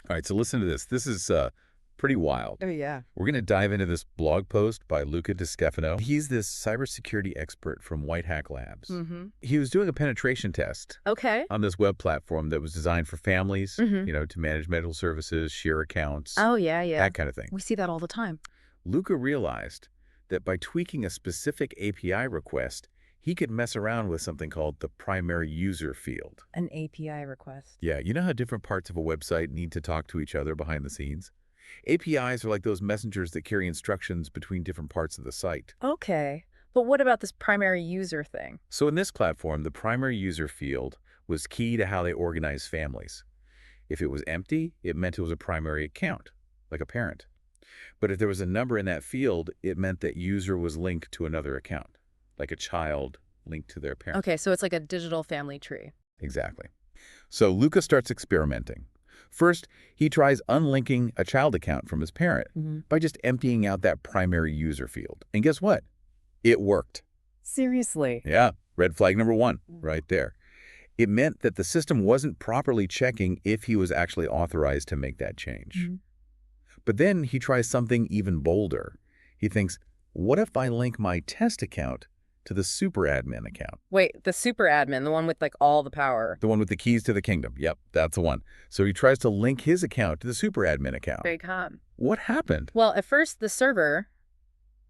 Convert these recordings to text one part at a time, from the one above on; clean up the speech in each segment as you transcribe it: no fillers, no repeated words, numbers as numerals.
All right, so listen to this. This is pretty wild. Oh, yeah. We're going to dive into this blog post by Luca Di. He's this cybersecurity expert from White Hack Labs. Mm-hmm. He was doing a penetration test Okay. on this web platform that was designed for families, Mm-hmm. to manage medical services, share accounts, Oh, yeah, yeah. that kind of thing. We see that all the time. Luca realized that by tweaking a specific API request, he could mess around with something called the primary user field. An API request. Yeah, you know how different parts of a website need to talk to each other behind the scenes? APIs are like those messengers that carry instructions between different parts of the site. Okay. But what about this primary user thing? So in this platform, the primary user field was key to how they organize families. If it was empty, it meant it was a primary account, like a parent. But if there was a number in that field, it meant that user was linked to another account, like a child linked to their parent. Okay, so it's like a digital family tree. Exactly. So Luca starts experimenting. First, he tries unlinking a child account from his parent by just emptying out that primary user field. And guess what? It worked. Seriously? Yeah, red flag number one, right there. It meant that the system wasn't properly checking if he was actually authorized to make that change. But then he tries something even bolder. He thinks, what if I link my test account to the super admin account? Wait, the super admin, the one with like all the power. The one with the keys to the kingdom. Yep, that's the one. So he tries to link his account to the super admin account. Very calm. What happened? Well, at first the server,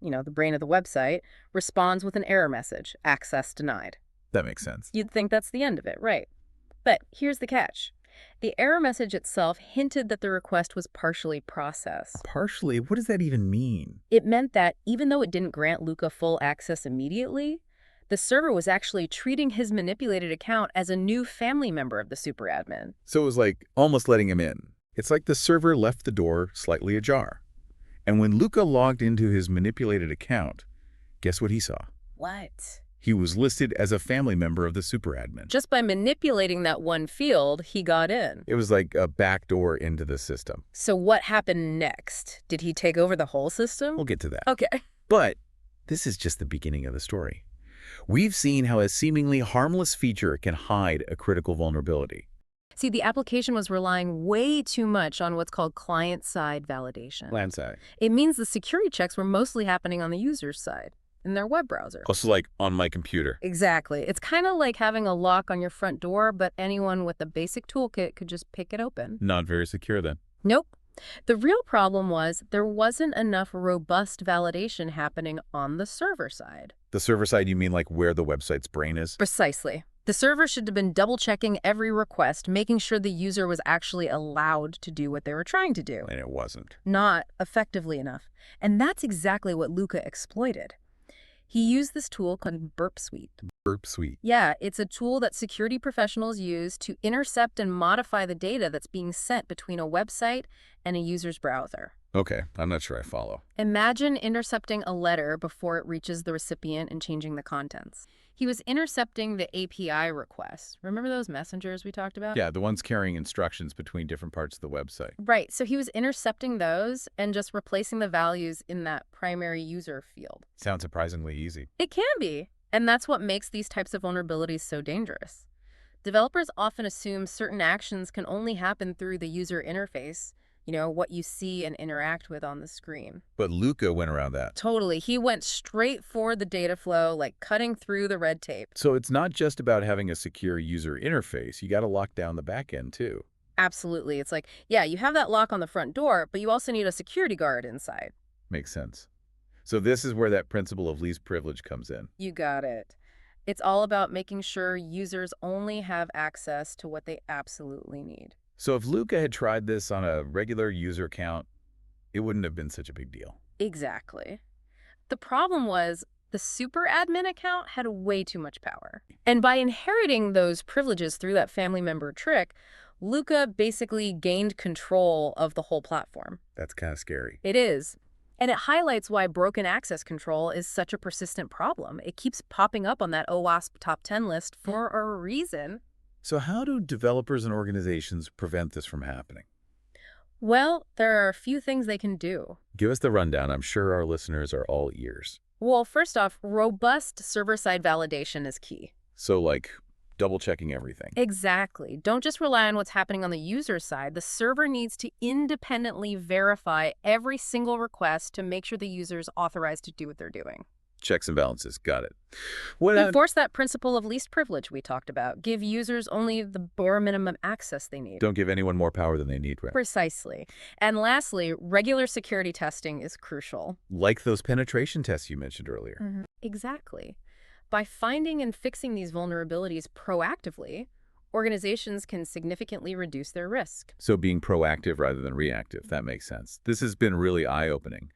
the brain of the website, responds with an error message, access denied. That makes sense. You'd think that's the end of it, right? But here's the catch. The error message itself hinted that the request was partially processed. Partially? What does that even mean? It meant that even though it didn't grant Luca full access immediately, the server was actually treating his manipulated account as a new family member of the superadmin. So it was like almost letting him in. It's like the server left the door slightly ajar. And when Luca logged into his manipulated account, guess what he saw? What? He was listed as a family member of the superadmin. Just by manipulating that one field, he got in. It was like a backdoor into the system. So what happened next? Did he take over the whole system? We'll get to that. Okay. But this is just the beginning of the story. We've seen how a seemingly harmless feature can hide a critical vulnerability. See, the application was relying way too much on what's called client-side validation. Landside. It means the security checks were mostly happening on the user's side, in their web browser. Also like on my computer. Exactly. It's kind of like having a lock on your front door, but anyone with a basic toolkit could just pick it open. Not very secure then. Nope. The real problem was there wasn't enough robust validation happening on the server side. The server side, you mean like where the website's brain is? Precisely. The server should have been double-checking every request, making sure the user was actually allowed to do what they were trying to do. And it wasn't. Not effectively enough. And that's exactly what Luca exploited. He used this tool called Burp Suite. Burp Suite. Yeah, it's a tool that security professionals use to intercept and modify the data that's being sent between a website and a user's browser. Okay, I'm not sure I follow. Imagine intercepting a letter before it reaches the recipient and changing the contents. He was intercepting the API requests. Remember those messengers we talked about? Yeah, the ones carrying instructions between different parts of the website. Right, so he was intercepting those and just replacing the values in that primary user field. Sounds surprisingly easy. It can be, and that's what makes these types of vulnerabilities so dangerous. Developers often assume certain actions can only happen through the user interface, what you see and interact with on the screen. But Luca went around that. Totally. He went straight for the data flow, like cutting through the red tape. So it's not just about having a secure user interface. You got to lock down the back end too. Absolutely. It's like, yeah, you have that lock on the front door, but you also need a security guard inside. Makes sense. So this is where that principle of least privilege comes in. You got it. It's all about making sure users only have access to what they absolutely need. So if Luca had tried this on a regular user account, it wouldn't have been such a big deal. Exactly. The problem was the super admin account had way too much power. And by inheriting those privileges through that family member trick, Luca basically gained control of the whole platform. That's kind of scary. It is. And it highlights why broken access control is such a persistent problem. It keeps popping up on that OWASP top 10 list for a reason. So how do developers and organizations prevent this from happening? Well, there are a few things they can do. Give us the rundown. I'm sure our listeners are all ears. Well, first off, robust server-side validation is key. So like double-checking everything. Exactly. Don't just rely on what's happening on the user side. The server needs to independently verify every single request to make sure the user is authorized to do what they're doing. Checks and balances. Got it. What Enforce that principle of least privilege we talked about. Give users only the bare minimum access they need. Don't give anyone more power than they need, right? Precisely. And lastly, regular security testing is crucial. Like those penetration tests you mentioned earlier. Exactly. By finding and fixing these vulnerabilities proactively, organizations can significantly reduce their risk. So being proactive rather than reactive, that makes sense. This has been really eye-opening.